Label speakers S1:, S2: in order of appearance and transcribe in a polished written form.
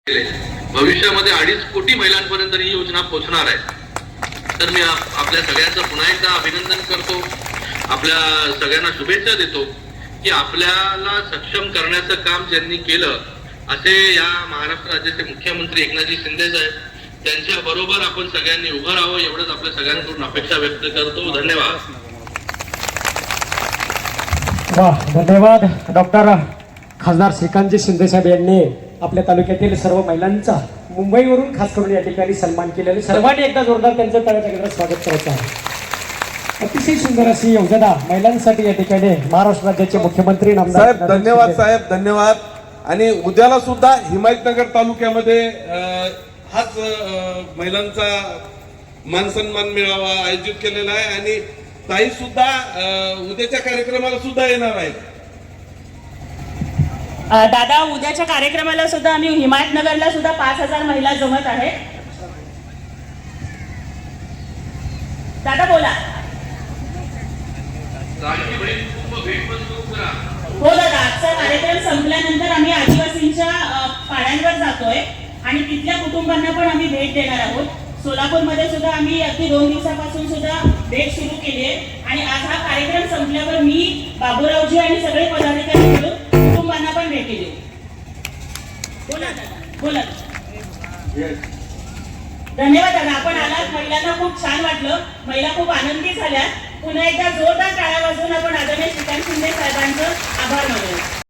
S1: भविष्यामध्ये 2.5 कोटी महिलांपर्यंत ही योजना पोहोचणार आहे। तर मी आपल्या सगळ्यांचं पुन्हा एकदा अभिनंदन करतो, आपल्या सगळ्यांना शुभेच्छा देतो की आपल्याला सक्षम करण्याचं काम ज्यांनी केलं असे या महाराष्ट्र राज्याचे मुख्यमंत्री एकनाथजी शिंदे साहेब, त्यांच्या बरोबर आपण सगळ्यांनी उभं राहावं एवढंच आपल्या सगळ्यांकडून अपेक्षा व्यक्त करतो। धन्यवाद।
S2: धन्यवाद डॉक्टर खासदार श्रीकांतजी शिंदे साहेब यांनी आपल्या तालुक्यातील सर्व महिलांचा मुंबईवरून खास करून या ठिकाणी सन्मान केलेले सर्वांनी एकदा जोरदार त्यांचं टाळ्या स्वागत करायचं आहे। अतिशय सुंदर अशी योजना महिलांसाठी या ठिकाणी महाराष्ट्र राज्याचे मुख्यमंत्री
S3: साहेब धन्यवाद साहेब धन्यवाद। आणि उद्याला सुद्धा हिमायतनगर तालुक्यामध्ये हाच महिलांचा मान सन्मान मेळावा आयोजित केलेला आहे आणि ताई सुद्धा उद्याच्या कार्यक्रमाला सुद्धा येणार आहेत।
S4: दादा उद्याच्या कार्यक्रमाला सुद्धा आम्ही हिमायतनगरला सुद्धा 5000 महिला जमत आहे। दादा बोला। हो दादा, आजचा कार्यक्रम संपल्यानंतर आम्ही आदिवासींच्या पाड्यांवर जातोय आणि तिथल्या कुटुंबांना पण आम्ही भेट देणार आहोत। सोलापूरमध्ये सुद्धा आम्ही अगदी 2 दिवसापासून सुद्धा भेट सुरू केली आहे आणि आज हा कार्यक्रम संपल्यावर मी बाबूरावजी आणि सगळे पदाधिकारी मिळून कुटुंबांना पण भेटी देऊ। बोला दादा बोला। धन्यवाद दादा, आपण आलात, महिलांना खूप छान वाटलं, महिला खूप आनंदी झाल्या। पुन्हा एकदा जोरदार टाळ्या वाजवून आपण आदरणीय श्रीकांत शिंदे साहेबांचं आभार मानूया।